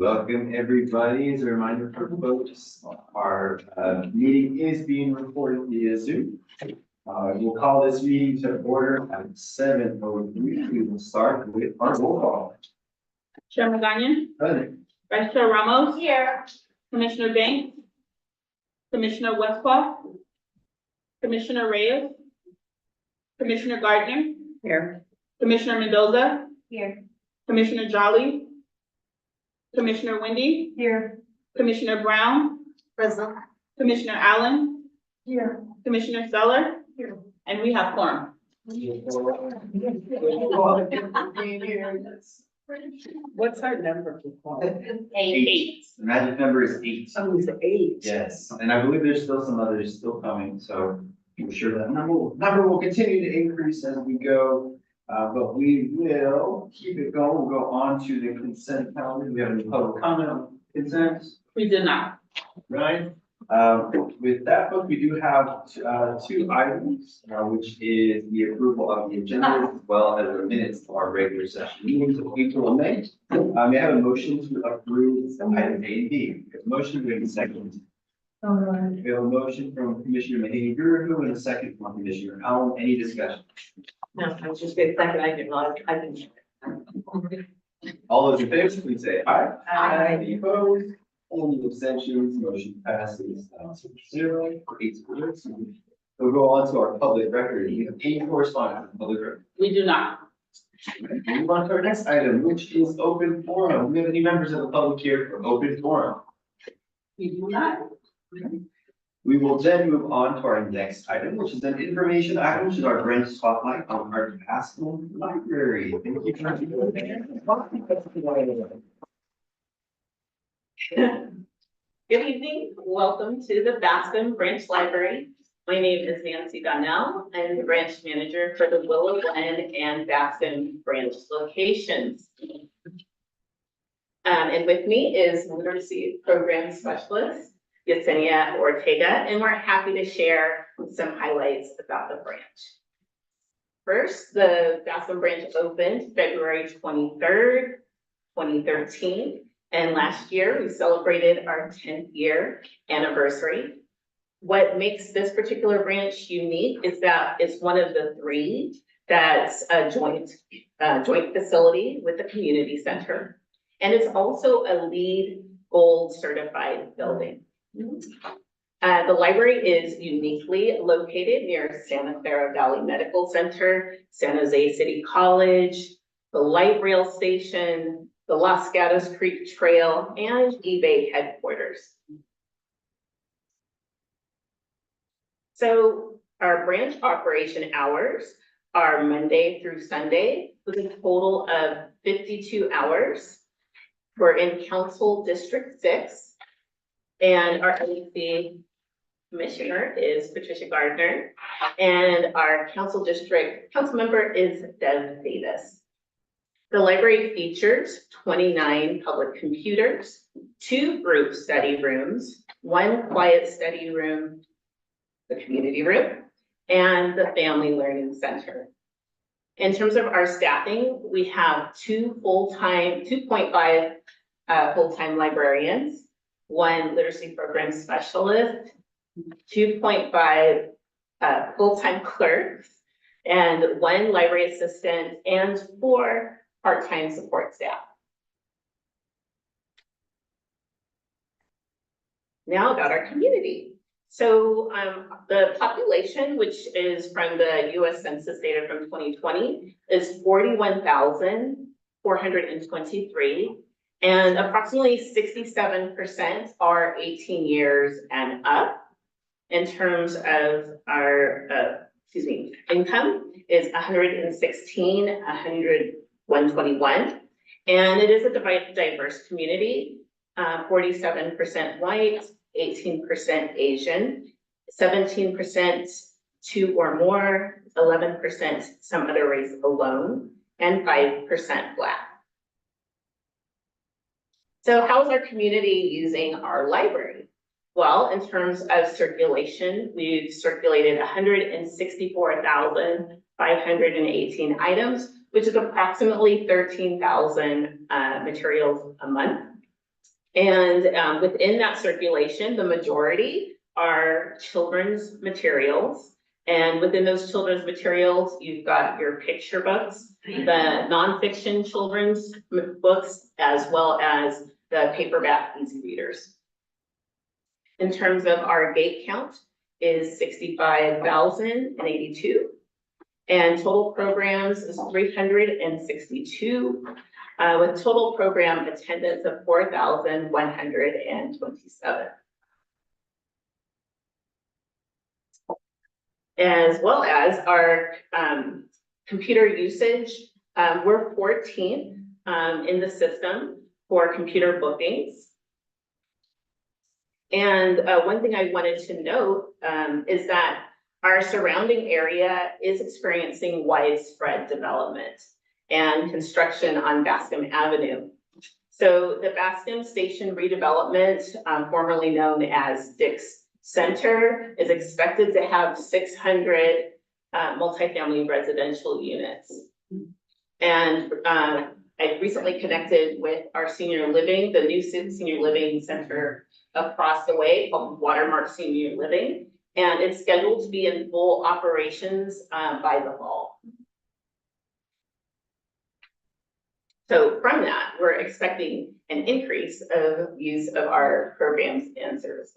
Welcome, everybody. As a reminder for folks, our meeting is being recorded via Zoom. We'll call this meeting to order at 7:03. We will start with our roll call. Chair Magana, Present. Vice Chair Ramos. Here. Commissioner Banks. Commissioner Westphal. Commissioner Reyes. Commissioner Gardner. Here. Commissioner Mendoza. Here. Commissioner Jolly. Commissioner Wendy. Here. Commissioner Brown. Present. Commissioner Allen. Here. Commissioner Seller. Here. And we have quorum. What's our number for quorum? Eight. The magic number is 8. Oh, it's 8. Yes, and I believe there's still some others still coming, so I'm sure that number will continue to increase as we go. But we will keep it going. We'll go on to the consent calendar. Do we have any public comment on consent? We did not. Right. With that book, we do have two items, which is the approval of the agenda as well as the minutes of our regular session meetings of April and May. May I have a motion to approve item A and B? We have a motion, we have a second. We have a motion from Commissioner Mahaney-Guru and a second from Commissioner Allen. Any discussion? No, I was just going to second, I can. All those in favor, please say aye. Aye. Any opposed? Any abstentions? Motion passes 0. 8-0. We'll go on to our public record. Do you have any correspondence with public record? We do not. Move on to our next item, which is open forum. Do we have any members of the public here for open forum? We do not. We will then move on to our next item, which is an information item, which is our branch spotlight on our Bascom Library. Thank you for Good evening. Welcome to the Bascom Branch Library. My name is Nancy Donnell. I'm the branch manager for the Willow Glen and Bascom branch locations. And with me is literacy program specialist Yesenia Ortega, and we're happy to share some highlights about the branch. First, the Bascom branch opened February 23rd, 2013. And last year, we celebrated our 10th year anniversary. What makes this particular branch unique is that it's one of the 3 that's a joint facility with the community center. And it's also a LEED Gold certified building. The library is uniquely located near Santa Clara Valley Medical Center, San Jose City College, the light rail station, the Los Gatos Creek Trail, and eBay headquarters. So our branch operation hours are Monday through Sunday with a total of 52 hours. We're in Council District 6, and our LEC commissioner is Patricia Gardner, and our council member is Dev Davis. The library features 29 public computers, 2 group study rooms, 1 quiet study room, the community room, and the family learning center. In terms of our staffing, we have 2.5 full-time librarians, 1 literacy program specialist, 2.5 full-time clerks, and 1 library assistant, and 4 part-time support staff. Now about our community. So the population, which is from the US Census data from 2020, is 41,423, and approximately 67% are 18 years and up. In terms of our income is 121, and it is a diverse community, 47% white, 18% Asian, 17% 2 or more, 11% some other race alone, and 5% Black. So how is our community using our library? Well, in terms of circulation, we've circulated 164,518 items, which is approximately 13,000 materials a month. And within that circulation, the majority are children's materials. And within those children's materials, you've got your picture books, the nonfiction children's books, as well as the paperback easy readers. In terms of our gate count is 65,082. And total programs is 362, with total program attendance of 4,127. As well as our computer usage, we're 14th in the system for computer bookings. And one thing I wanted to note is that our surrounding area is experiencing widespread development and construction on Bascom Avenue. So the Bascom Station redevelopment, formerly known as Dix Center, is expected to have 600 multifamily residential units. And I recently connected with our senior living, the new senior living center across the way called Watermark Senior Living. And it's scheduled to be in full operations by the fall. So from that, we're expecting an increase of use of our programs and services.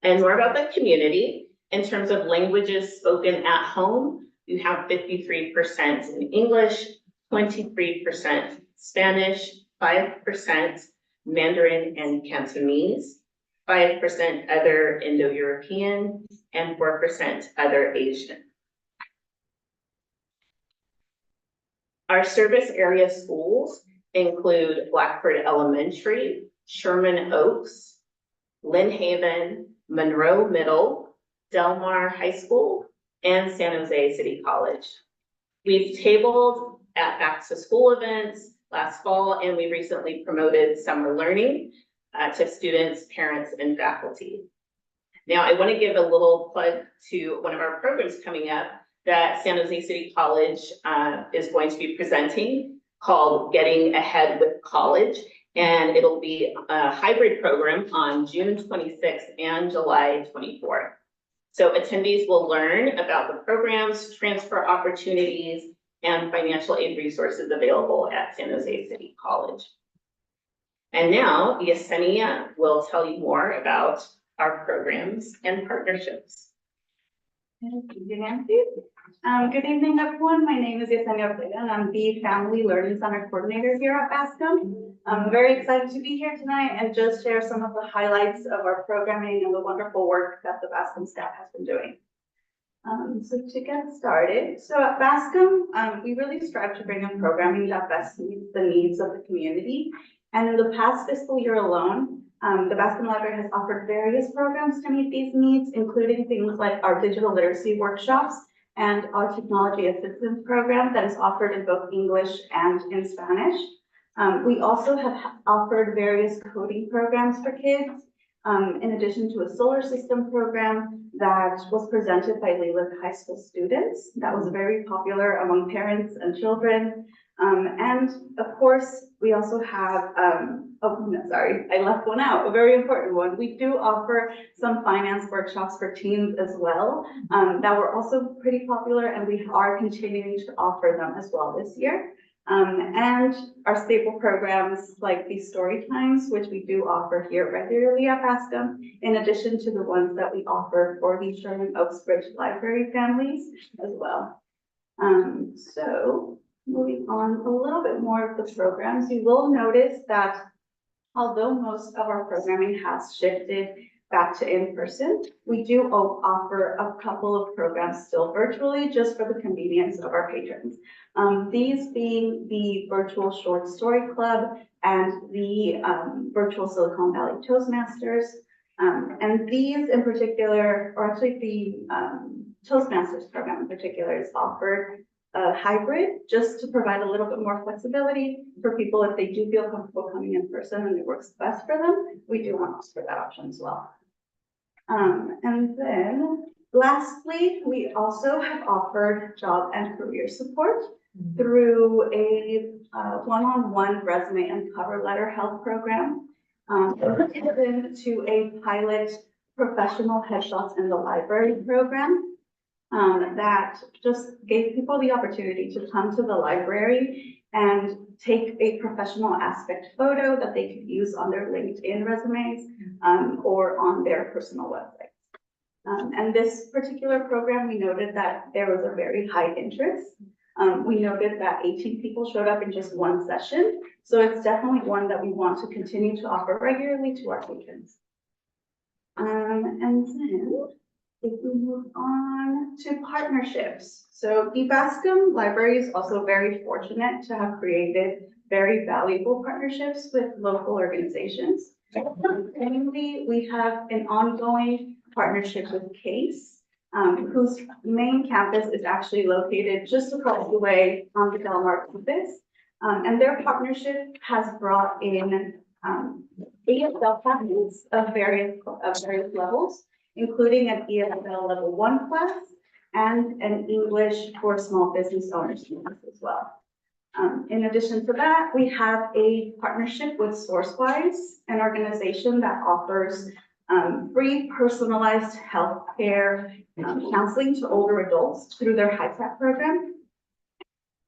And more about the community. In terms of languages spoken at home, you have 53% in English, 23% Spanish, 5% Mandarin and Cantonese, 5% other Indo-European, and 4% other Asian. Our service area schools include Blackford Elementary, Sherman Oaks, Lynn Haven, Monroe Middle, Del Mar High School, and San Jose City College. We've tabled at back to school events last fall, and we recently promoted summer learning to students, parents, and faculty. Now, I want to give a little plug to one of our programs coming up that San Jose City College is going to be presenting, called Getting Ahead with College. And it'll be a hybrid program on June 26th and July 24th. So attendees will learn about the programs, transfer opportunities, and financial aid resources available at San Jose City College. And now Yesenia will tell you more about our programs and partnerships. Thank you, Nancy. Good evening, everyone. My name is Yesenia Ortega, and I'm the Family Learning Center Coordinator here at Bascom. I'm very excited to be here tonight and just share some of the highlights of our programming and the wonderful work that the Bascom staff has been doing. So to get started, so at Bascom, we really strive to bring in programming that best meets the needs of the community. And in the past fiscal year alone, the Bascom Library has offered various programs to meet these needs, including things like our digital literacy workshops and our technology assistance program that is offered in both English and in Spanish. We also have offered various coding programs for kids, in addition to a solar system program that was presented by Leland High School students. That was very popular among parents and children. And of course, we also have, oh, no, sorry, I left one out, a very important one. We do offer some finance workshops for teens as well, that were also pretty popular, and we are continuing to offer them as well this year. And our staple programs like these story times, which we do offer here regularly at Bascom, in addition to the ones that we offer for the Sherman Oaks Bridge Library families as well. So moving on a little bit more of the programs, you will notice that although most of our programming has shifted back to in-person, we do offer a couple of programs still virtually, just for the convenience of our patrons. These being the virtual short story club and the virtual Silicon Valley Toastmasters. And these in particular, or actually the Toastmasters program in particular, is offered hybrid, just to provide a little bit more flexibility for people if they do feel comfortable coming in person and it works best for them. We do want to offer that option as well. And then lastly, we also have offered job and career support. through a one-on-one resume and cover letter help program. Then to a pilot professional headshots in the library program that just gave people the opportunity to come to the library and take a professional aspect photo that they could use on their LinkedIn resumes or on their personal websites. And this particular program, we noted that there was a very high interest. We noted that 18 people showed up in just one session. So it's definitely one that we want to continue to offer regularly to our patrons. And then if we move on to partnerships. So the Bascom Library is also very fortunate to have created very valuable partnerships with local organizations. Mainly, we have an ongoing partnership with CASE, whose main campus is actually located just across the way on the Del Mar campus. And their partnership has brought in ESL classes of various levels, including an ESL level 1 class and an English for small business owners class as well. In addition to that, we have a partnership with SourceWise, an organization that offers free personalized healthcare counseling to older adults through their HITECH program.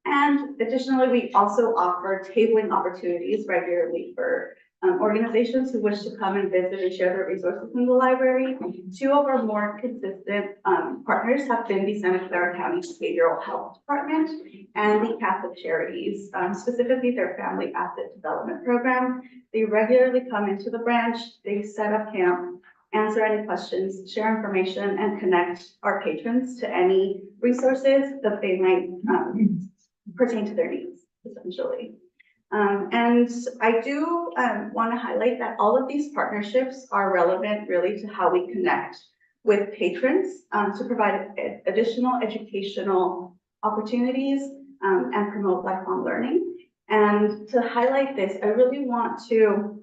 And additionally, we also offer tabling opportunities regularly for organizations who wish to come and visit and share their resources in the library. Two of our more consistent partners have been the Santa Clara County Behavioral Health Department and the Catholic Charities, specifically their Family Asset Development Program. They regularly come into the branch, they set up camp, answer any questions, share information, and connect our patrons to any resources that they might pertain to their needs, essentially. And I do want to highlight that all of these partnerships are relevant really to how we connect with patrons to provide additional educational opportunities and promote lifelong learning. And to highlight this, I really want to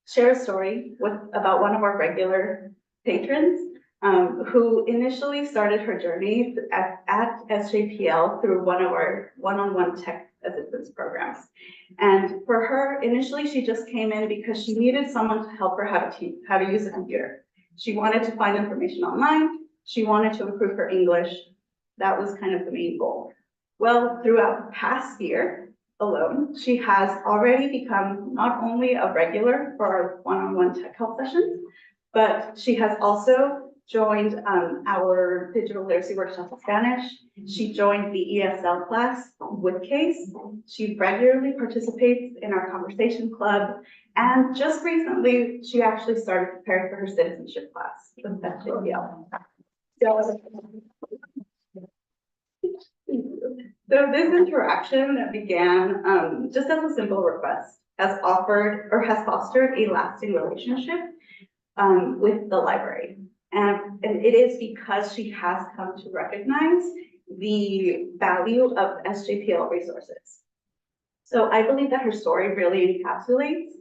share a story about one of our regular patrons who initially started her journey at SJPL through one of our one-on-one tech assistance programs. And for her, initially, she just came in because she needed someone to help her how to use a computer. She wanted to find information online. She wanted to improve her English. That was kind of the main goal. Well, throughout the past year alone, she has already become not only a regular for our one-on-one tech help sessions, but she has also joined our digital literacy workshop in Spanish. She joined the ESL class with CASE. She regularly participates in our conversation club. And just recently, she actually started preparing for her citizenship class with SJPL. So this interaction that began just as a simple request has offered or has fostered a lasting relationship with the library. And it is because she has come to recognize the value of SJPL resources. So I believe that her story really encapsulates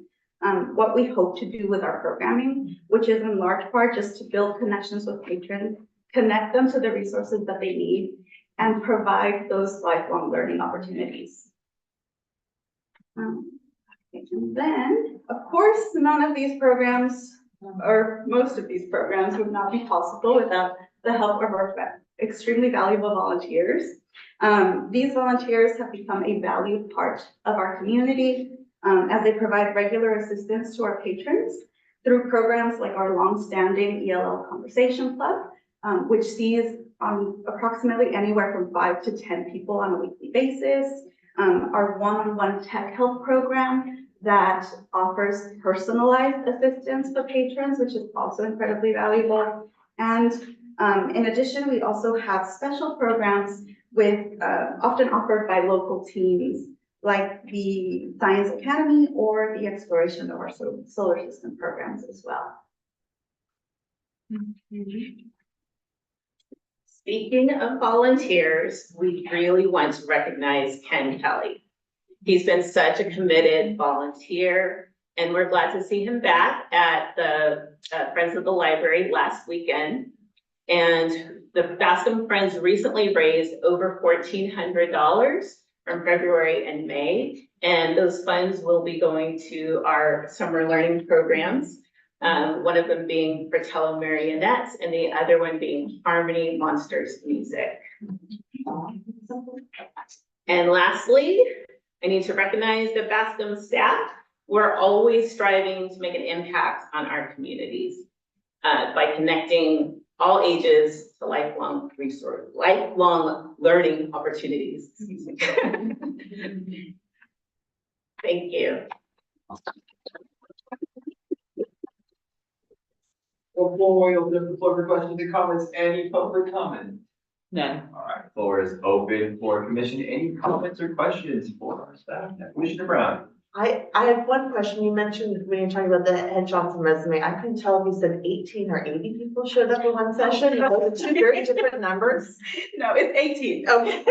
what we hope to do with our programming, which is in large part just to build connections with patrons, connect them to the resources that they need, and provide those lifelong learning opportunities. And then, of course, none of these programs or most of these programs would not be possible without the help of our extremely valuable volunteers. These volunteers have become a valued part of our community as they provide regular assistance to our patrons through programs like our longstanding ELL Conversation Club, which sees approximately anywhere from 5 to 10 people on a weekly basis, our one-on-one tech help program that offers personalized assistance for patrons, which is also incredibly valuable. And in addition, we also have special programs with often offered by local teams, like the Science Academy or the exploration of our solar system programs as well. Speaking of volunteers, we really want to recognize Ken Kelly. He's been such a committed volunteer, and we're glad to see him back at the Friends of the Library last weekend. And the Bascom Friends recently raised over $1,400 from February and May. And those funds will be going to our summer learning programs. One of them being Fratello Marionettes and the other one being Harmony Monsters Music. And lastly, I need to recognize the Bascom staff. We're always striving to make an impact on our communities by connecting all ages to lifelong learning opportunities. Excuse me. Thank you. Before we open up the floor for questions and comments, any public comment? None. All right, floor is open for commission. Any comments or questions for our staff? Commissioner Brown? I have one question. You mentioned when you're talking about the headshots and resume, I couldn't tell if you said 18 or 80 people showed up in one session. Those are two very different numbers. No, it's 18. Okay.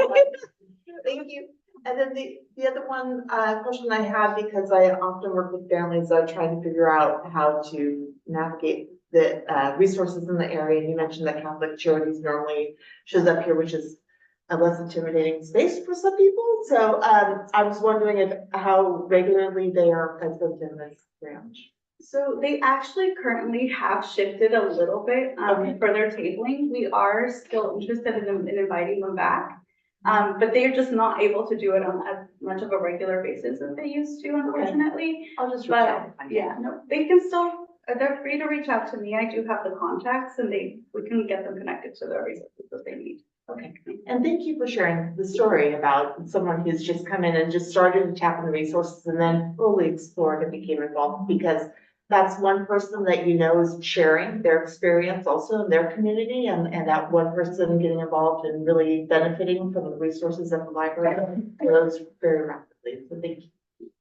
Thank you. And then the other one, question I had, because I often work with families trying to figure out how to navigate the resources in the area. And you mentioned that Catholic Charities normally shows up here, which is a less intimidating space for some people. So I was wondering how regularly they are present in this branch. So they actually currently have shifted a little bit for their tabling. We are still interested in inviting them back. But they're just not able to do it on as much of a regular basis as they used to, unfortunately. I'll just reach out. But yeah, no, they can still, they're free to reach out to me. I do have the contacts and we can get them connected to the resources that they need. Okay, and thank you for sharing the story about someone who's just come in and just started to tap into resources and then fully explored and became involved, because that's one person that you know is sharing their experience also in their community, and that one person getting involved and really benefiting from the resources at the library grows very rapidly. So thank you.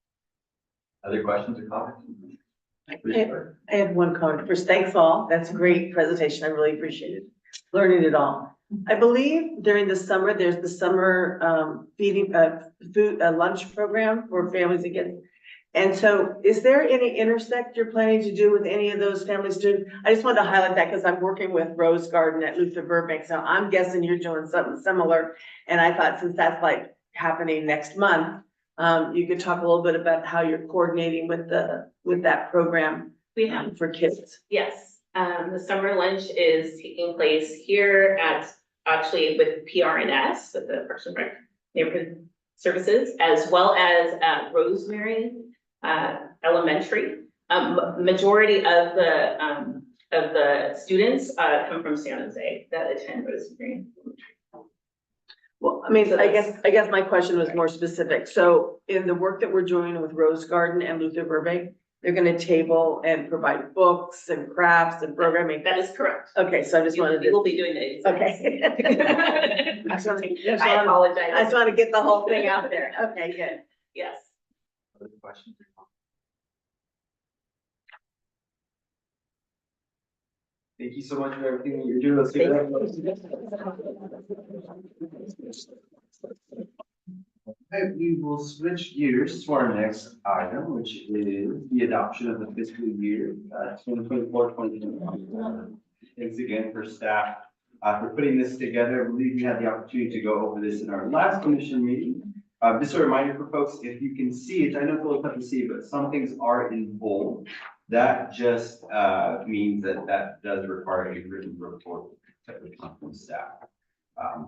Other questions or comments? I have one comment. First, thanks all. That's a great presentation. I really appreciate it. Learning it all. I believe during the summer, there's the summer feeding food lunch program for families again. And so is there any intersect you're planning to do with any of those family students? I just wanted to highlight that because I'm working with Rose Garden at Luther Burbank. So I'm guessing you're doing something similar. And I thought, since that's like happening next month, you could talk a little bit about how you're coordinating with that program We have, for kids. yes, the summer lunch is taking place here actually with PRNS, with the Parks and Rec Neighborhood Services, as well as Rosemary Elementary. Majority of the students come from San Jose that attend Rosemary. Well, I mean, I guess my question was more specific. So in the work that we're doing with Rose Garden and Luther Burbank, they're gonna table and provide books and crafts and programming. That is correct. Okay, so I just wanted We will to. be doing it. Okay. I apologize. I just want to get the whole thing out there. Okay, good. Yes. Other questions or comments? Thank you so much for everything that you're doing. Let's give Okay, we will switch gears to our next item, which is the adoption of the fiscal year, 2024-2025. Thanks again for staff, for putting this together. I believe we had the opportunity to go over this in our last commission meeting. Just a reminder for folks, if you can see it, I know it's a little tough to see, but some things are in bold. That just means that does require a written report that would come from staff.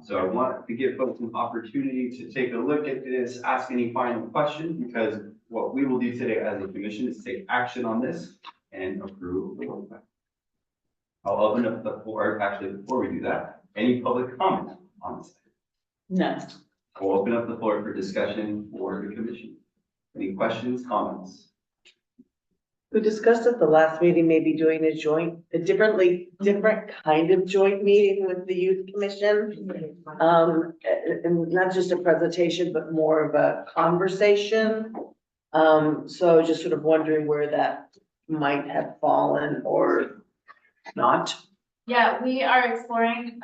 So I want to give folks an opportunity to take a look at this, ask any final questions, because what we will do today as a commission is take action on this and approve. I'll open up the floor. Actually, before we do that, any public comment on this? None. We'll open up the floor for discussion for the commission. Any questions, comments? We discussed at the last meeting, maybe doing a different kind of joint meeting with the youth commission. And not just a presentation, but more of a conversation. So just sort of wondering where that might have fallen or not. Yeah, we are exploring,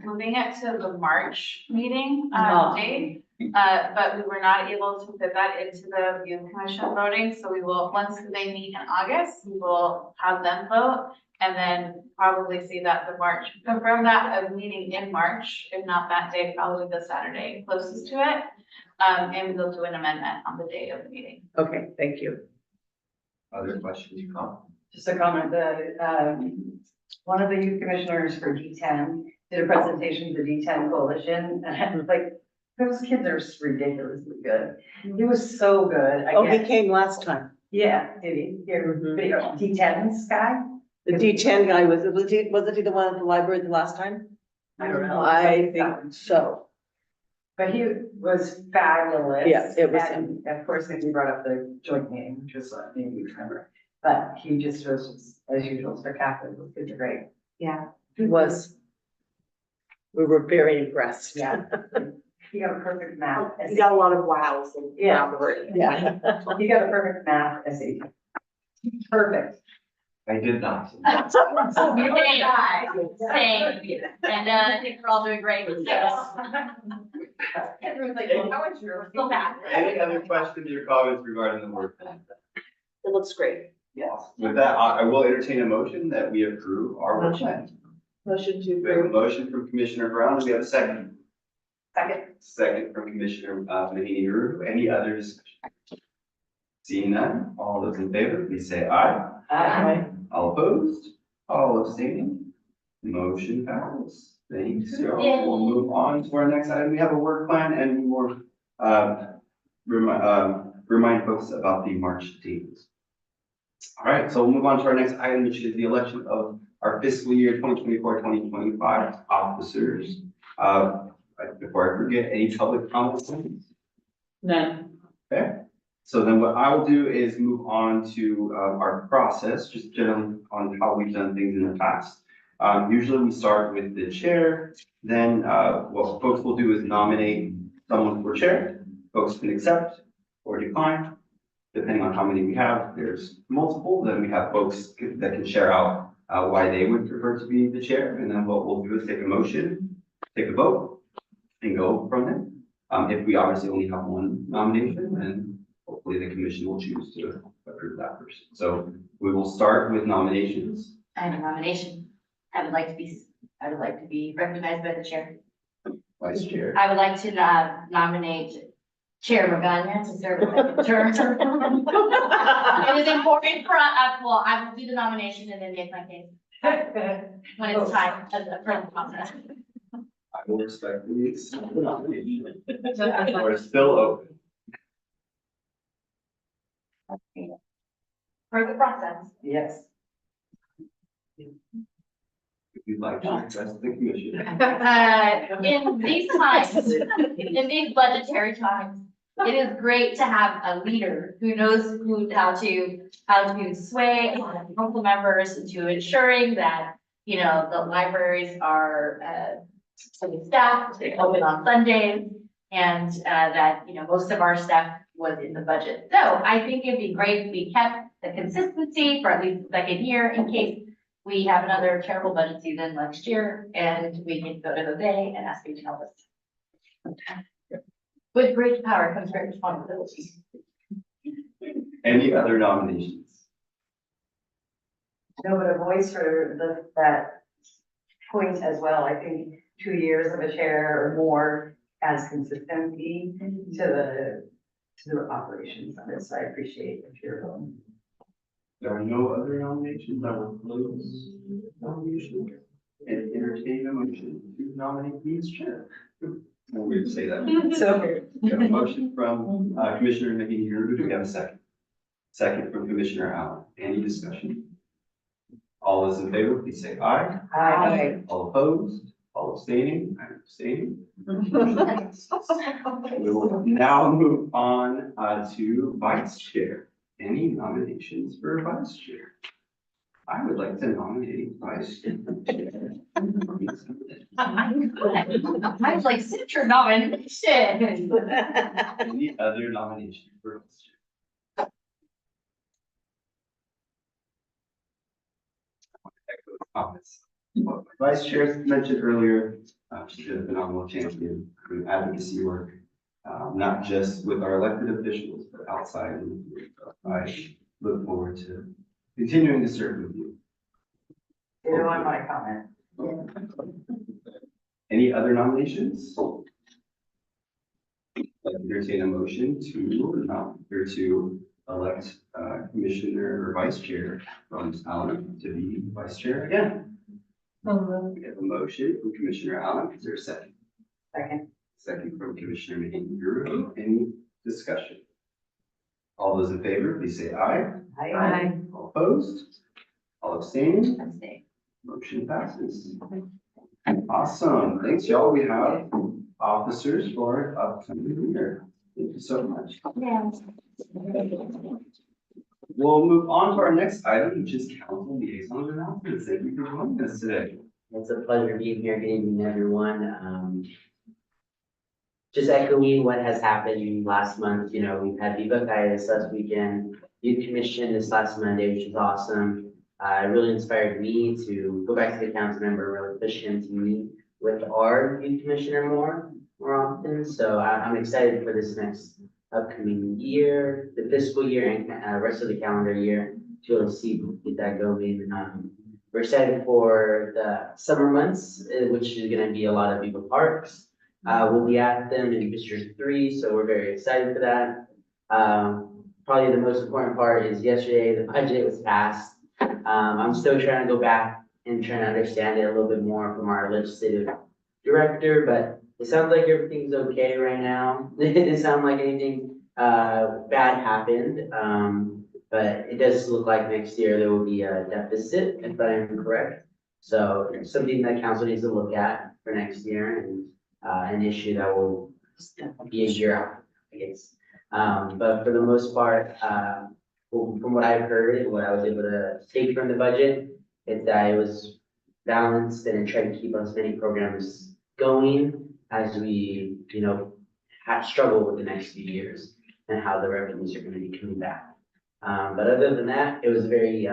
moving it to the March meeting, date. But we were not able to fit that into the youth commission voting, so we will, once they meet in August, we will have them vote. And then probably see that the March, confirm that a meeting in March, if not that day, probably the Saturday closest to it. And we'll do an amendment on the day of the meeting. Okay, thank you. Other questions or comments? Just a comment, one of the youth commissioners for D10 did a presentation to the D10 coalition, and I was like, those kids are ridiculously good. It was so good. Oh, he came last time. Yeah, did he? Your Mhm. video, D10's guy? The D10 guy wasn't he the one at the library the last time? I don't know. I think so. But he was fabulous. Yeah, it was And of course, then he brought up the joint meeting, which was a huge number. But he just was, as usual, spectacular. It was good to great. Yeah. He was. We were very impressed. Yeah. He got a perfect math. You got a lot of wows and. Yeah. Yeah. He got a perfect math SAT. Perfect. I did not. Same, and I think we're all doing great. Everyone's like, how is your? So bad. Any other questions or comments regarding the work plan? It looks great. Yes. With that, I will entertain a motion that we approve our work plan. Motion to We have a approve. motion from Commissioner Brown. Do we have a second? Second. Second from Commissioner Mayhew. Any other discussion? Seeing none, all those in favor, please say aye. All opposed? All abstaining? Motion passes. Thanks, y'all. We'll move on to our next item. We have a work plan and more, remind folks about the March dates. All right, so we'll move on to our next item, which is the election of our fiscal year 2024-2025 officers. Before I forget, any public comments? None. Okay, so then what I will do is move on to our process, just generally on how we've done things in the past. Usually we start with the chair, then what folks will do is nominate someone for chair. Folks can accept or decline, depending on how many we have. There's multiple, then we have folks that can share out why they would prefer to be the chair. And then what we'll do is take a motion, take a vote, and go from there. If we obviously only have one nomination, then hopefully the commission will choose to approve that person. So we will start with nominations. I have a nomination. I would like to be recognized by the chair. Vice chair. I would like to nominate Chair Magana to serve a second term. It is important for, well, I will do the nomination and then make my case when it's time as a firm process. I will respectfully accept the nomination. We're still open. For the process. Yes. If you'd like to address the commission. In these times, in these budgetary times, it is great to have a leader who knows how to sway council members into ensuring that, you know, the libraries are, fully staffed, they open on Sundays, and, that, you know, most of our stuff was in the budget. So I think it'd be great if we kept the consistency for at least the second year in case we have another terrible budget season next year and we can go to Jose and ask him to help us. With great power comes great responsibility. Any other nominations? No, but a voice for that point as well. I think 2 years of a chair or more adds consistency to the operations of it. So I appreciate if you're willing. There are no other nominations. I will close nominations and entertain a motion to nominate me as chair. No way to say that. So We have a motion from Commissioner Mayhew. Do we have a second? Second from Commissioner Allen. Any discussion? All those in favor, please say aye. I, All opposed? All abstaining? I'm abstaining. We will now move on to vice chair. Any nominations for vice chair? I would like to nominate vice chair. I was like, sit your nomination. Any other nominations for vice chair? Echo the comments. What my vice chair mentioned earlier, she did a phenomenal champion through advocacy work, not just with our elected officials, but outside. And I look forward to continuing to serve with you. you know, I might comment. Any other nominations? Entertain a motion to elect Commissioner or Vice Chair from Allen to be Vice Chair again. We have a motion from Commissioner Allen. Is there a second? Second. Second from Commissioner Mahoney. Any discussion? All those in favor, please say aye. Aye. All opposed? All abstaining? Wednesday. Motion passes. Awesome. Thanks, y'all. We have officers for upcoming year. Thank you so much. We'll move on to our next item, which is council liaison announcements. Thank you for joining us today. It's a pleasure being here. Good evening, everyone. Just echoing what has happened last month, we've had Viva Calle this last weekend, Youth Commission this last Monday, which was awesome. It really inspired me to go back to the council member and really push him to meet with our youth commissioner more often. So I'm excited for this next upcoming year, the fiscal year and rest of the calendar year to really see get that going. We're excited for the summer months, which is going to be a lot of Viva Parks. We'll be at them in District 3, so we're very excited for that. Probably the most important part is yesterday, the budget was passed. I'm still trying to go back and trying to understand it a little bit more from our legislative director, but it sounds like everything's okay right now. It didn't sound like anything bad happened, but it does look like next year there will be a deficit, if I am correct. So it's something that council needs to look at for next year and an issue that will be a year out, I guess. But for the most part, from what I've heard and what I was able to take from the budget, is that it was balanced and it tried to keep as many programs going as we, have struggled with the next few years and how the revenues are going to be coming back. But other than that, it was a very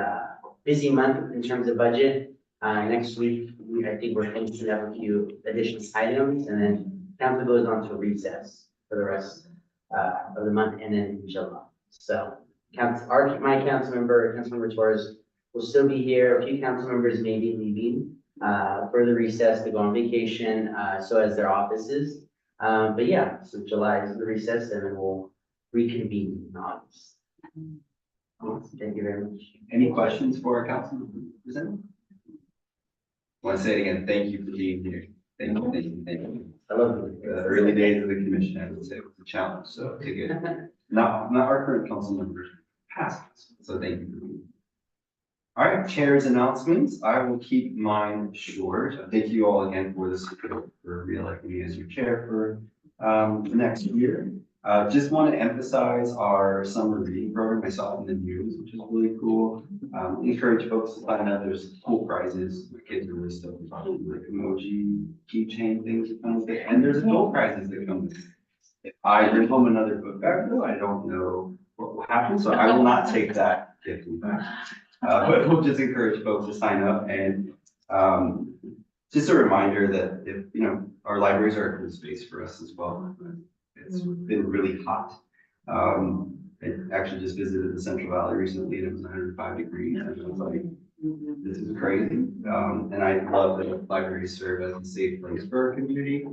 busy month in terms of budget. Next week, I think we're finishing up a few additional items, and then council goes on to recess for the rest of the month and then July. So my Councilmember Torres will still be here. A few council members may be leaving for the recess to go on vacation, so as their offices. But yeah, so July is the recess, and then we'll reconvene in August. Thank you very much. Any questions for our council representative? I want to say it again, thank you for being here. Thank you. I love you. The early days of the commission, I would say, was a challenge, so to get, not our current council members, past, so thank you for being here. All right, chair's announcements. I will keep mine short. Thank you all again for the support for re-electing me as your chair for the next year. Just want to emphasize our summer reading program. I saw it in the news, which is really cool. Encourage folks to sign up. There's cool prizes. My kids are really stoked about it, like emoji, keychain things that come with it. And there's adult prizes that come with it. If I bring home another book bag, though, I don't know what will happen, so I will not take that gift back. But we'll just encourage folks to sign up, and just a reminder that if, our libraries are a cool space for us as well. It's been really hot. I actually just visited the Central Valley recently, and it was 105 degrees, and I was like, this is crazy. And I love that libraries serve as a safe place for our community,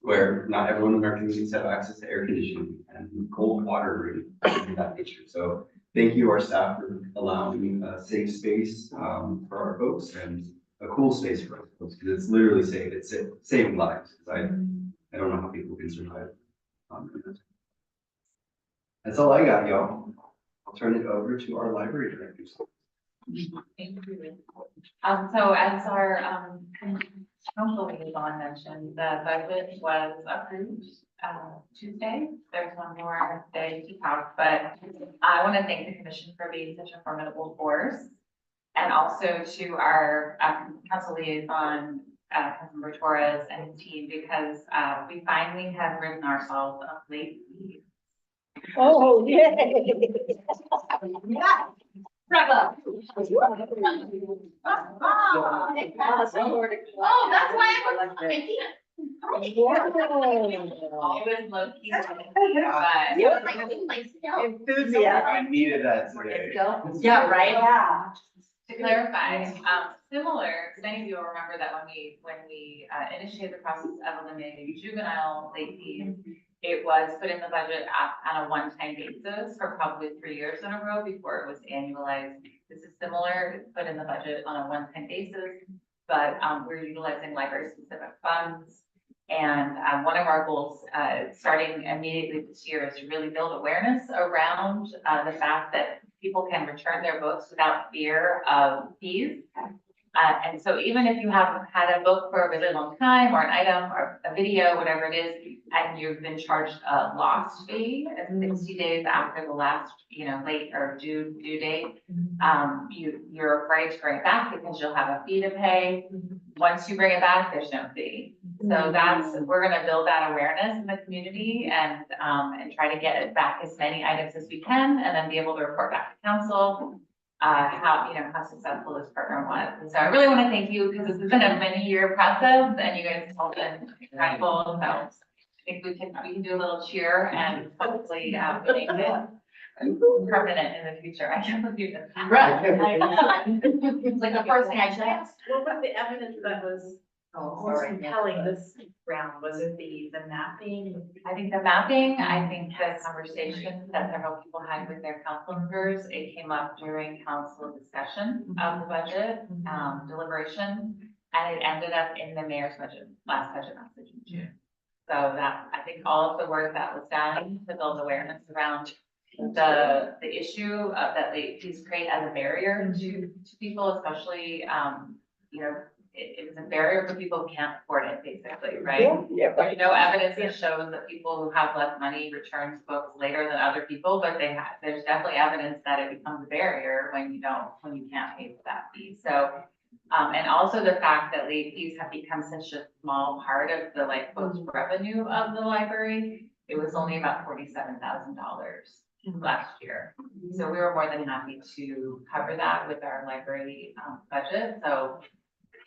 where not everyone in our communities have access to air conditioning and cold water and that nature. So thank you, our staff, for allowing a safe space for our folks and a cool space for our folks, because it's literally safe. It's saving lives. I don't know how people can survive. That's all I got, y'all. I'll turn it over to our library directors. Thank you. So as our council liaison mentioned, the budget was approved Tuesday. There's one more day to count, but I want to thank the commission for being such a formidable force, and also to our council liaison, Councilmember Torres and his team, because we finally have written ourselves a late fee. Oh, yay. Yeah. Bravo. Oh, that's why I was thinking. Always low key. But Enthusiasm. I needed that today. Yeah, right? yeah. To clarify, similar, because many of you will remember that when we initiated the process of eliminating juvenile late fees, it was put in the budget on a one-time basis for probably 3 years in a row before it was annualized. This is similar, it's put in the budget on a one-time basis, but we're utilizing library-specific funds. And one of our goals, starting immediately this year, is to really build awareness around the fact that people can return their books without fear of fees. And so even if you haven't had a book for a really long time, or an item, or a video, whatever it is, and you've been charged a lost fee, 60 days after the last, late or due date, you're afraid to bring it back because you'll have a fee to pay. Once you bring it back, there's no fee. So we're gonna build that awareness in the community and try to get back as many items as we can, and then be able to report back to council how successful this program was. And so I really want to thank you, because this has been a many-year process, and you guys have all been incredible. So I think we can do a little cheer and hopefully make it permanent in the future. I can't believe this. Right. It's like the first thing I should ask. What was the evidence that was most compelling this round? Was it the mapping? I think the mapping, I think the conversation that several people had with their council members, it came up during council discussion of the budget, deliberation, and it ended up in the mayor's last budget message in June. So that, I think all of the work that was done to build awareness around the issue of that late fees create as a barrier to people, especially, it was a barrier for people who can't afford it, basically, right? Yeah. There's no evidence that shows that people who have less money returns books later than other people, but there's definitely evidence that it becomes a barrier when you can't pay for that fee. So, and also the fact that late fees have become such a small part of the post revenue of the library. It was only about $47,000 last year. So we were more than happy to cover that with our library budget. So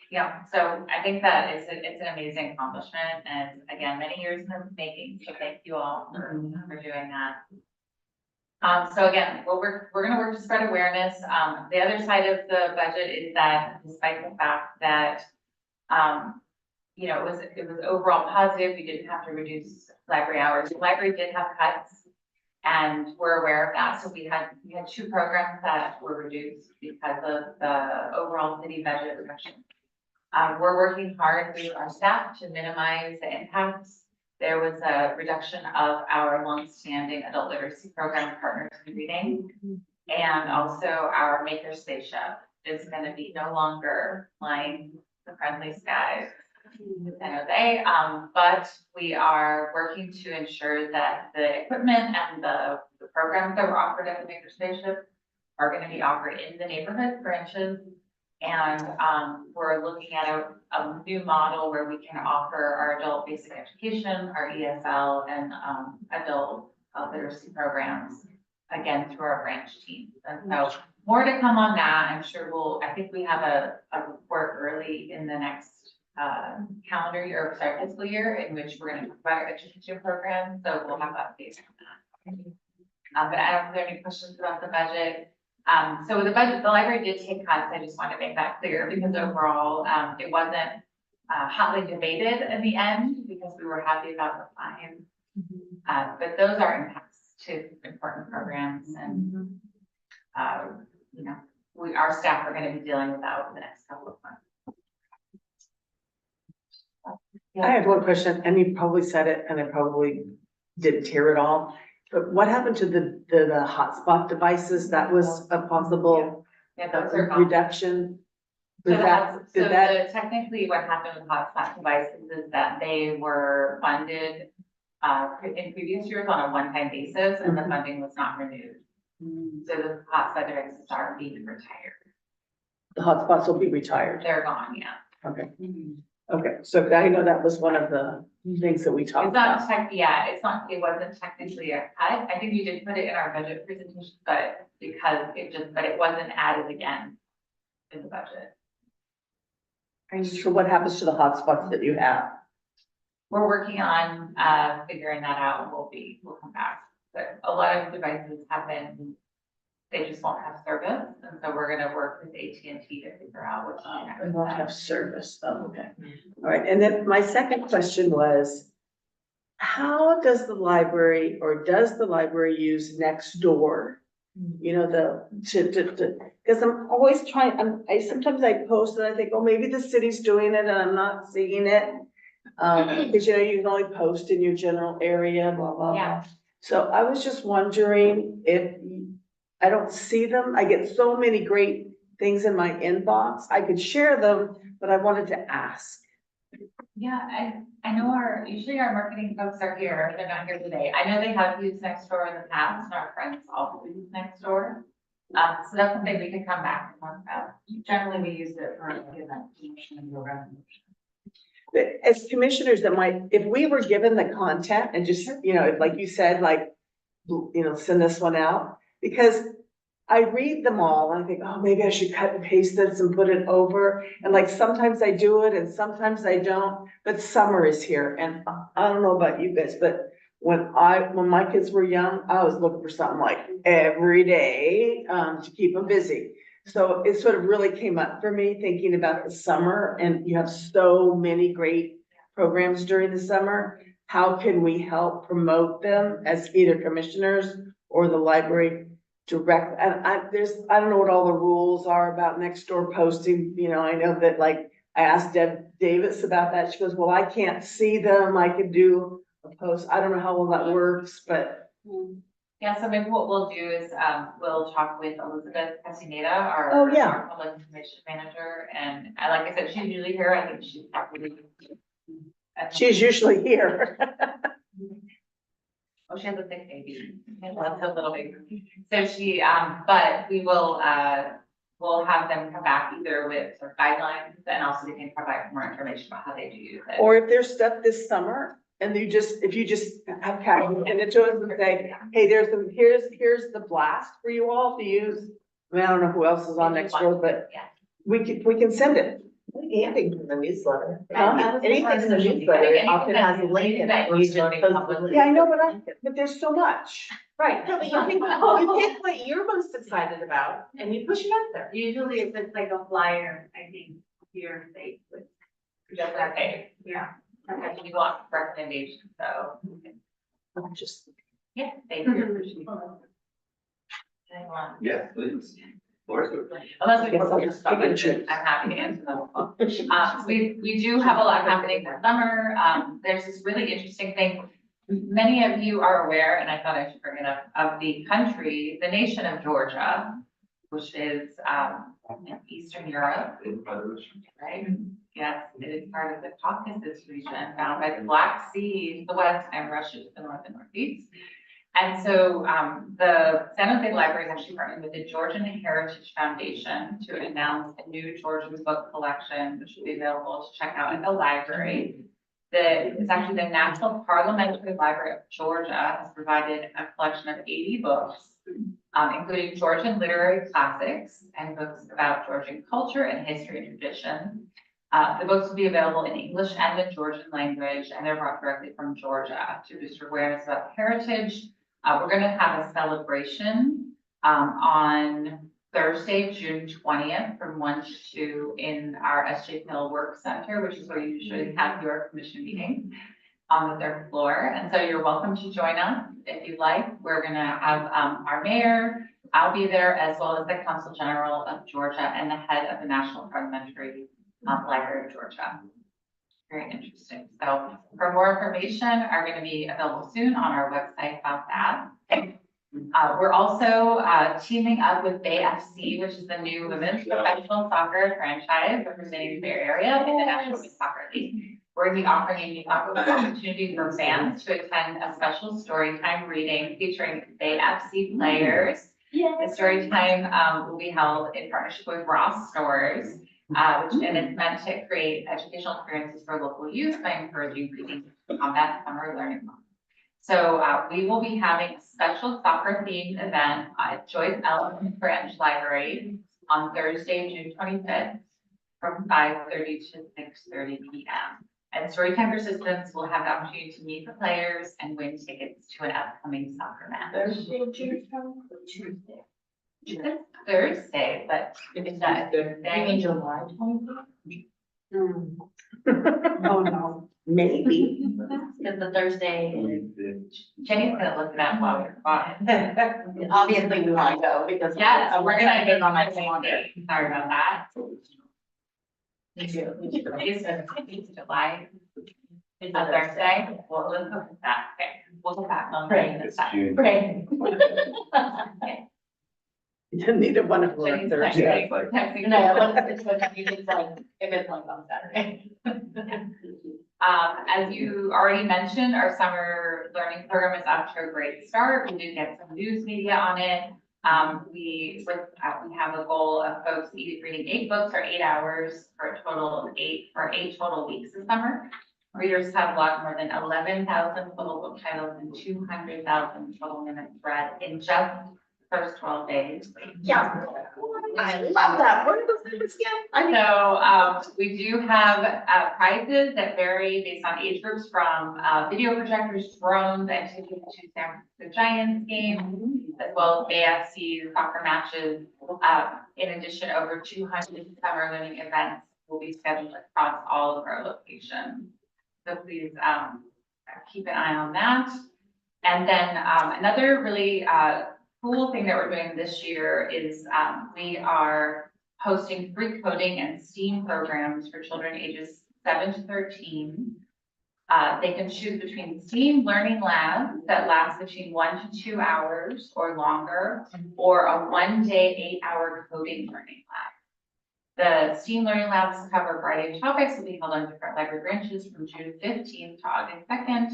yeah, so I think that it's an amazing accomplishment, and again, many years in the making, so thank you all for doing that. So again, we're gonna work to spread awareness. The other side of the budget is that despite the fact that, it was overall positive, we didn't have to reduce library hours. The library did have cuts, and we're aware of that. So we had 2 programs that were reduced because of the overall city budget reduction. We're working hard with our staff to minimize the impacts. There was a reduction of our longstanding adult literacy program, Partners in Reading, and also our Makerspace Chef is going to be no longer flying the friendly skies in San Jose, but we are working to ensure that the equipment and the programs that were offered at the Makerspace Chef are going to be offered in the neighborhood branches. And we're looking at a new model where we can offer our adult basic education, our ESL, and adult literacy programs, again, through our branch team. And so more to come on that. I'm sure I think we have a report early in the next calendar year, or sorry, fiscal year, in which we're going to talk about our education program. So we'll have updates on that. But I don't know if there are any questions about the budget. So the budget, the library did take cuts. I just want to make that clear, because overall, it wasn't hotly debated in the end, because we were happy about the fine. But those are impacts to important programs, and our staff are going to be dealing with that over the next couple of months. I have one question, and you probably said it, and I probably didn't hear it all. But what happened to the hotspot devices? That was a possible Yeah, those are gone. reduction? So Was that, technically what happened with hotspot devices is that they were funded in previous years on a one-time basis, and the funding was not renewed. So the hotspot devices are being retired. the hotspots will be retired? They're gone, yeah. Okay. Okay, so I know that was one of the things that we talked It's not about. it wasn't technically a cut. I think we did put it in our budget presentation, but it wasn't added again in the budget. So what happens to the hotspots that you have? We're working on figuring that out, and we'll come back. But a lot of devices have been they just won't have service, and so we're gonna work with AT&T to figure out what's the next We won't step. have service, oh, okay. All right, and then my second question was, how does the library, or does the library use Nextdoor? You know, because I'm always trying, sometimes I post and I think, oh, maybe the city's doing it and I'm not seeing it. Because you know, you can only post in your general area, blah, blah, blah. Yeah. So I was just wondering if, I don't see them, I get so many great things in my inbox, I could share them, but I wanted to ask. Yeah, I know usually our marketing folks are here, they're not here today. I know they have used Nextdoor in the past, and our friends also use Nextdoor. So that's something we could come back and talk about. Generally, we use it for like event promotion and program. But as commissioners that might, if we were given the content and just, you know, like you said, like, you know, send this one out, because I read them all and I think, oh, maybe I should cut and paste this and put it over. And like, sometimes I do it and sometimes I don't, but summer is here. And I don't know about you guys, but when my kids were young, I was looking for something like every day, to keep them busy. So it sort of really came up for me thinking about the summer, and you have so many great programs during the summer. How can we help promote them as either commissioners or the library direct? And I don't know what all the rules are about Nextdoor posting. You know, I know that, like, I asked Deb Davis about that. She goes, well, I can't see them. I could do a post. I don't know how well that works, but. Yeah, so maybe what we'll do is, we'll talk with Elizabeth Castaneda, Oh, yeah. our public information manager, and like I said, she's usually here, I think she's probably. She's usually here. Oh, she has a sick baby, that's a little bit, so she, but we will, we'll have them come back either with some guidelines, and also they can provide more information about how they do use it. Or if there's stuff this summer and if you just have Kathy send it to us and say, hey, here's the blast for you all to use. I mean, I don't know who else is on Nextdoor, but Yeah. we can send it. Anything from the newsletter. Huh? Anything in the newsletter often has a link in it. Where you just post the link. Yeah, I know, but there's so much. Right, no, but you pick what you're most excited about and you push it out there. Usually if it's like a flyer, I think you're safe with. Just okay, Yeah. okay, we want recommendations, so, Just. yeah, thank you. Anyone? Yes, please. Floor is open. Unless we have other stuff, I'm happy to answer them. We do have a lot happening this summer. There's this really interesting thing. Many of you are aware, and I thought I should bring it up, of the country, the nation of Georgia, which is, in Eastern Europe, right? Yes, it is part of the Caucasus region, bound by the Black Sea to the west and Russia to the north and northeast. And so the San Jose Library is actually partnering with the Georgian Heritage Foundation to announce a new Georgian book collection, which will be available to check out at the library. It's actually the National Parliamentary Library of Georgia has provided a collection of 80 books, including Georgian literary classics and books about Georgian culture and history and tradition. The books will be available in English and the Georgian language, and they're brought directly from Georgia to boost awareness about heritage. We're going to have a celebration on Thursday, June 20th from 1 to 2 in our SJ Hill Work Center, which is where you usually have your commission meeting on the third floor. And so you're welcome to join us if you'd like. We're going to have our mayor, I'll be there, as well as the Consul General of Georgia and the head of the National Parliamentary Library of Georgia. Very interesting. So for more information are going to be available soon on our website about that. We're also teaming up with Bay FC, which is the new women's professional soccer franchise representing the Bay Area in the National Women's Soccer League. We're going to be offering a unique opportunity for fans to attend a special story time reading featuring Bay FC players. The story time will be held in partnership with Ross Stores. And it's meant to create educational experiences for local youth by encouraging reading to combat summer learning loss. So we will be having a special soccer themed event at Joyce Ellen Branch Library on Thursday, June 25th from 5:30 to 6:30 p.m. And Storytime participants will have the opportunity to meet the players and win tickets to an upcoming soccer match. Thursday, June 20th, Tuesday. It's Thursday, but it's not Thursday. I mean July 24th. Oh, no. Maybe. Because the Thursday, Jenny's gonna look it up while we're on. Obviously, we want to go because. Yeah, we're gonna get on my calendar. Sorry about that. Me too. It's July. It's a Thursday. Well, let's look at that. Okay, we'll go back on. It's June. Right. You need a wonderful Jenny's Thursday. Yeah, it's like- texting. No, it's like, if it's like on Saturday. As you already mentioned, our summer learning program is off to a great start. We did get some news media on it. We have a goal of folks reading 8 books or 8 hours for a total of 8 total weeks this summer. Readers have logged more than 11,000 total book titles and 200,000 total minutes read in just the first 12 days. Yeah. I love that. What are those numbers again? I know. So, we do have, prizes that vary based on age groups from, video projectors, drones, and tickets to San Francisco Giants games, as well as AFC soccer matches. In addition, over 200 summer learning events will be scheduled across all of our locations. So please, keep an eye on that. And then, another really, cool thing that we're doing this year is we are hosting free coding and STEAM programs for children ages 7 to 13. They can choose between STEAM learning labs that last between 1 to 2 hours or longer, or a 1-day, 8-hour coding learning lab. The STEAM learning labs cover a variety of topics, will be held on different library branches from June 15th to August 2nd.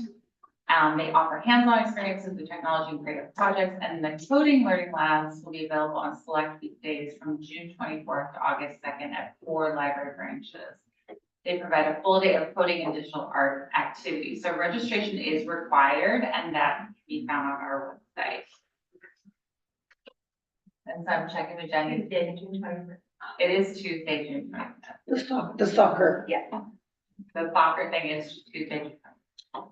They offer hands-on experiences with technology and creative projects, and the coding learning labs will be available on select weekdays from June 24th to August 2nd at 4 library branches. They provide a full day of coding and digital art activities. So registration is required, and that can be found on our website. And so I'm checking with Jenny. It is Tuesday, June 25th. The soccer. Yeah. The soccer thing is Tuesday, June 25th.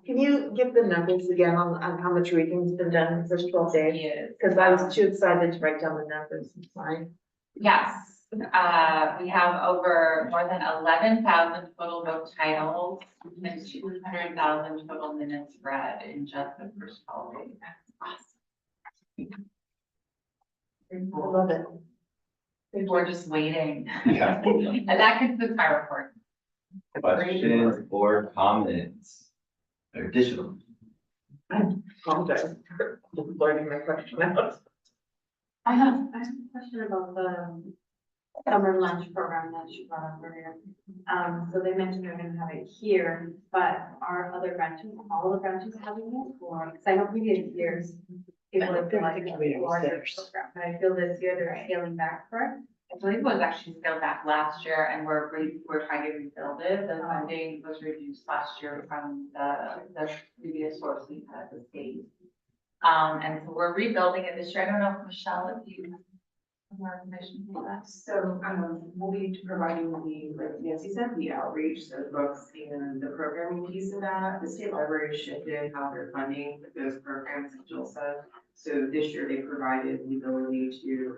Can you give the numbers again on how much reading's been done in the first 12 days? Yes. Because I was too excited to write down the numbers. I'm sorry. Yes, we have over more than 11,000 total book titles and 200,000 total minutes read in just the first 12 days. I love it. We're just waiting. Yeah. And that concludes my report. Questions or comments? Additional. I apologize for blurting my question out. I have a question about the summer lunch program that you brought up earlier. So they mentioned they're gonna have it here, but are other branches, all the branches having it? Or, because I know previous years, people have been like a larger program, but I feel this year they're scaling back for it. I believe it was actually scaled back last year, and we're trying to rebuild it. The funding was reduced last year from the previous source we had at the state. And so we're rebuilding it this year. I don't know, Michelle, if you have more information for that. So, we'll be providing the, like Nancy said, the outreach, so the books and the programming piece of that. The state library shifted how they're funding those programs, as Jill said. So this year they provided the ability to,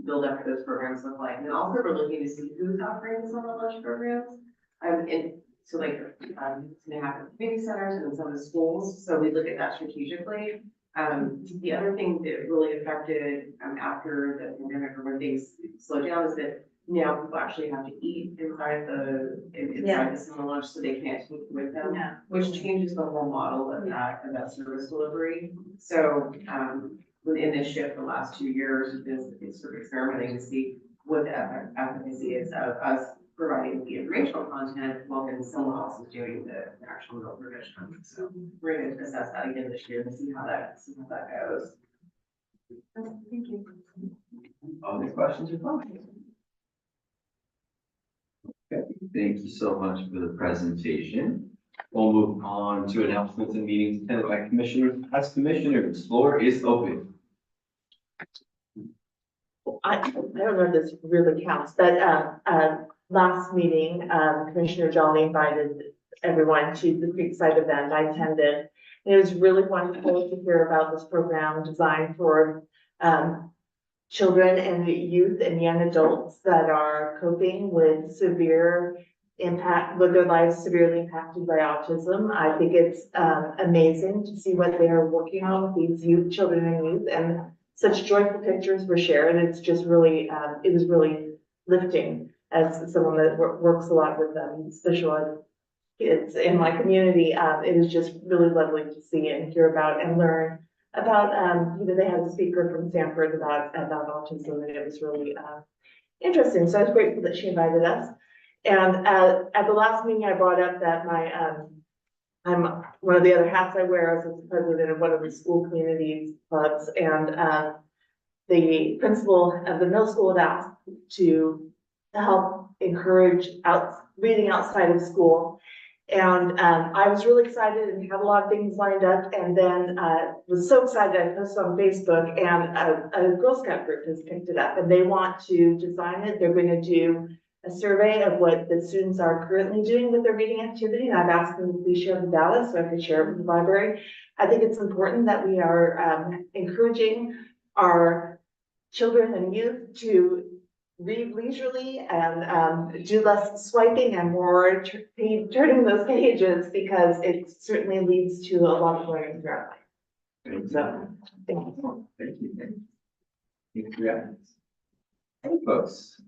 build up what those programs look like. And then also we're looking to see who's offering some of lunch programs. And so like, it's gonna happen at community centers and some of the schools. So we look at that strategically. The other thing that really affected, after the pandemic or when things slowed down is that now people actually have to eat inside the summer lunch, so they can't take with them, which changes the whole model of that service delivery. So, within this shift, the last 2 years, it's sort of experimenting to see what the efficacy is of us providing the informational content while then someone else is doing the actual meal provision. So we're going to assess that again this year and see how that goes. Thank you. Other questions or comments? Okay, thank you so much for the presentation. We'll move on to announcements and meetings attended by commissioners. As commissioners, floor is open. I don't know if this really counts, but, last meeting, Commissioner Jolly invited everyone to the Creekside event. I attended. It was really wonderful to hear about this program designed for, children and youth and young adults that are coping with severe impact, with their lives severely impacted by autism. I think it's amazing to see what they are working on with these youth, children and youth, and such joyful pictures were shared. It's just really, it was really lifting as someone that works a lot with special ed kids in my community. It was just really lovely to see and hear about and learn about, they had a speaker from Stanford about autism, and it was really interesting. So I was grateful that she invited us. And at the last meeting, I brought up that I'm one of the other hats I wear as the president of one of the school communities clubs, and the principal of the middle school had asked to help encourage reading outside of school. And I was really excited and had a lot of things lined up, and then was so excited I posted on Facebook, and a Girl Scout group has picked it up, and they want to design it. They're going to do a survey of what the students are currently doing with their reading activity, and I've asked them to please share the data so I could share it with the library. I think it's important that we are encouraging our children and youth to read leisurely and do less swiping and more turning those pages, because it certainly leads to a lot of learning throughout life. So, thank you. Thank you. Thank you for your efforts. Any folks?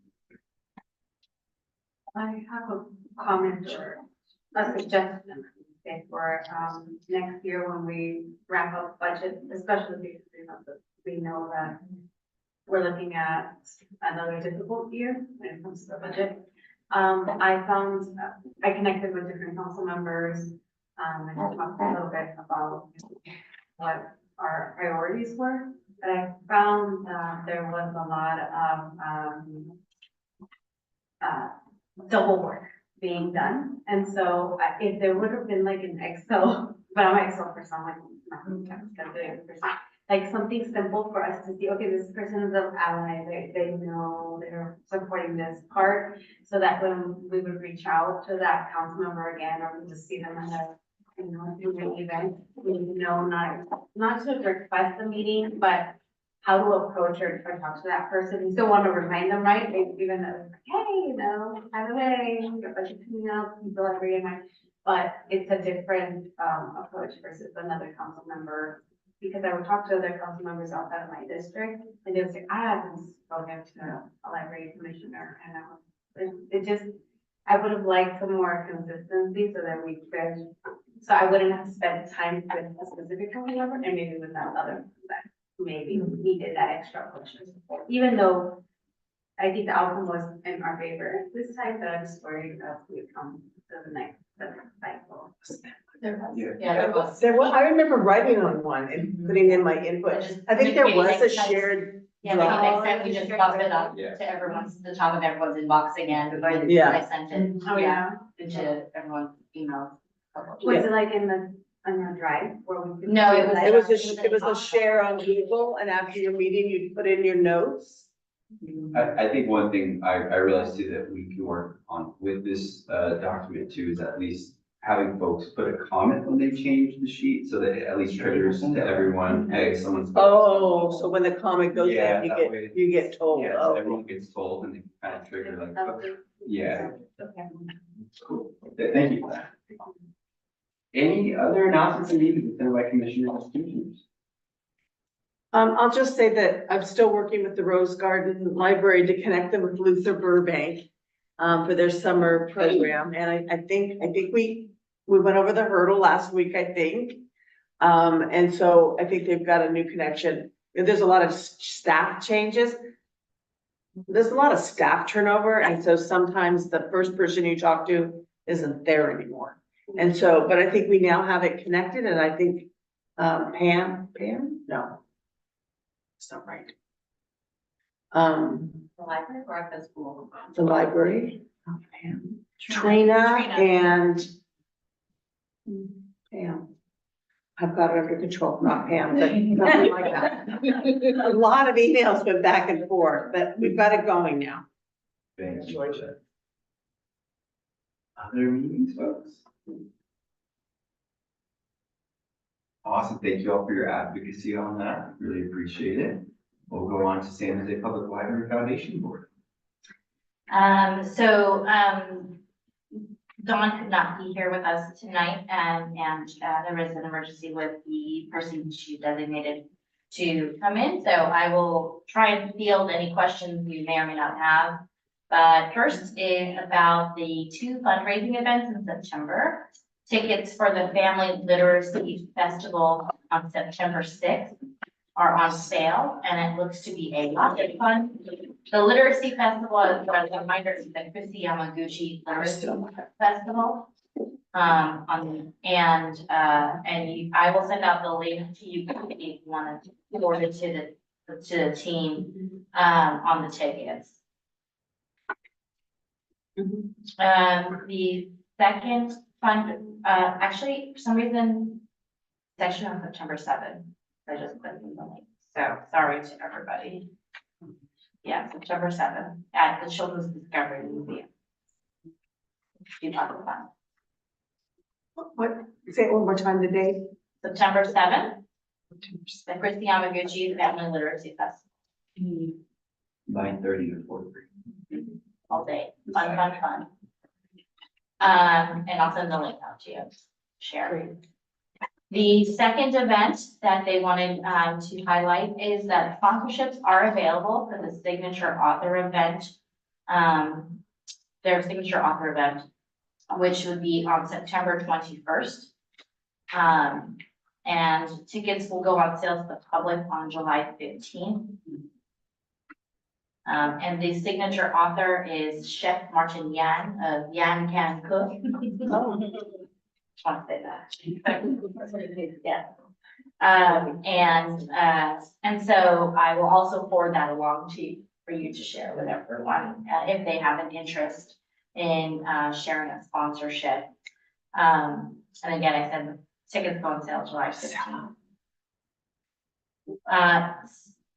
I have a comment or a suggestion for next year when we wrap up budget, especially because we know that we're looking at another difficult year when it comes to the budget. I connected with different council members and talked a little bit about what our priorities were. But I found there was a lot of double work being done. And so if there would have been like an Excel, but I'm an Excel person, like something simple for us to see, okay, this person is an ally, they know they're supporting this part, so that when we would reach out to that council member again, or we just see them in a, through an event, we know not to request a meeting, but how to approach or talk to that person. You still want to remind them, right? Even though, hey, by the way, your budget coming up, people are very in mind, but it's a different approach versus another council member. Because I would talk to other council members outside of my district, and they would say, I haven't spoken to a library commissioner, and I would have liked some more consistency so that so I wouldn't have spent time with a specific council member and maybe with that other that maybe needed that extra push. Even though I think the outcome was in our favor this time, but I'm just worried that we come to the next cycle. There was. I remember writing on one and putting in my input. I think there was a shared. Yeah, like next time we just drop it up to everyone's, the top of everyone's inbox again, or I sent it. Oh, yeah. Into everyone's emails. Was it like on your drive where we? could- No, It was a share on Google, and after your meeting, you'd put in your notes. I think one thing I realized too that we can work on with this document too is at least having folks put a comment when they change the sheet, so that it at least triggers to everyone, hey, someone's. Oh, so when the comment goes Yeah, in, that way- you get told. Yeah, Oh. so everyone gets told and they kind of trigger like, okay, yeah, cool. Thank you for that. Any other announcements and meetings within by commissioners and commissioners? I'll just say that I'm still working with the Rose Garden Library to connect them with Luther Burbank for their summer program. And I think we went over the hurdle last week, I think. And so I think they've got a new connection. There's a lot of staff changes. There's a lot of staff turnover. And so sometimes the first person you talk to isn't there anymore. And so, but I think we now have it connected, and I think Pam? No. It's not right. The library or at the school? The library, Pam, Trina and Pam. I've got it under control, not Pam, but nothing like that. A lot of emails went back and forth, but we've got it going now. Thank you. Other meetings, folks? Awesome, thank you all for your advocacy on that, really appreciate it. We'll go on to San Jose Public Library Foundation Board. Dawn could not be here with us tonight, and there was an emergency with the person she designated to come in, so I will try and field any questions you may or may not have. But first is about the 2 fundraising events in September. Tickets for the Family Literacy Festival on September 6th are on sale, and it looks to be a lot of fun. The Literacy Festival, as a reminder, is the Chrissy Yamaguchi Literacy Festival. I will send out the link to you if you want to forward it to the team, on the tickets. The second fund, actually, for some reason, it's actually on September 7th. I just clicked on the link, so sorry to everybody. Yeah, September 7th at the Children's Discovery Museum. Do have a fun. What, say it one more time, the date? September 7th, the Chrissy Yamaguchi Family Literacy Festival, 9:30 to 4:30. all day, fun. And I'll send the link out to you, share. The second event that they wanted to highlight is that sponsorships are available for the signature author event. Their signature author event, which would be on September 21st. And tickets will go on sale to the public on July 15th. And the signature author is Chef Martin Yan of Yan Can Cook. Just want to say that. Yeah. And so I will also forward that along to you for you to share with everyone, if they have an interest in sharing a sponsorship. And again, I said the tickets go on sale July 15th.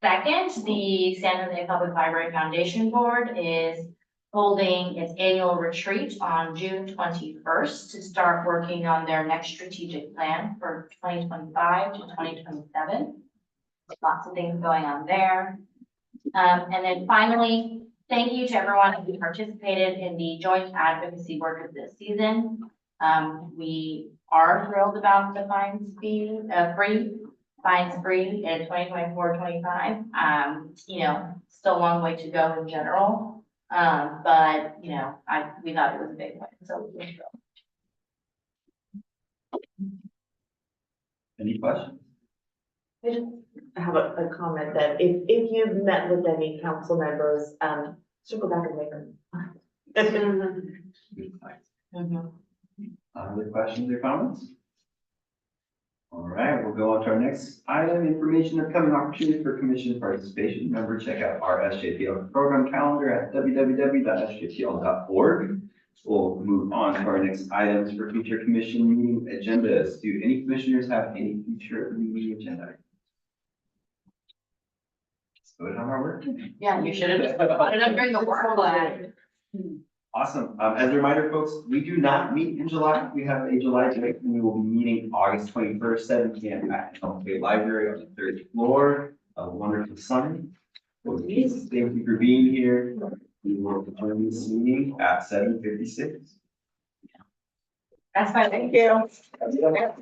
Second, the San Jose Public Library Foundation Board is holding its annual retreat on June 21st to start working on their next strategic plan for 2025 to 2027. Lots of things going on there. And then finally, thank you to everyone who participated in the joint advocacy work of this season. We are thrilled about the fines being fines-free in 2024-25. You know, still a long way to go in general. But you know, we thought it was a big win, so we're thrilled. Any questions? I just have a comment that if you've met with any council members, circle back and make them. Good point. Other questions or comments? All right, we'll go on to our next item, information upcoming opportunities for commission participation. Remember, check out our SJPL program calendar at www.sjpl.org. We'll move on to our next items for future commission meeting agendas. Do any commissioners have any future meeting agenda? Let's go on our work. Yeah, you should have just put it up during the work plan. Awesome. As a reminder, folks, we do not meet in July. We have a July date, and we will be meeting August 21st, 7 p.m. at the LPA Library on the 3rd floor. A wonderful sun. Well, thank you for being here. We will adjourn this meeting at 7:56. That's fine, thank you.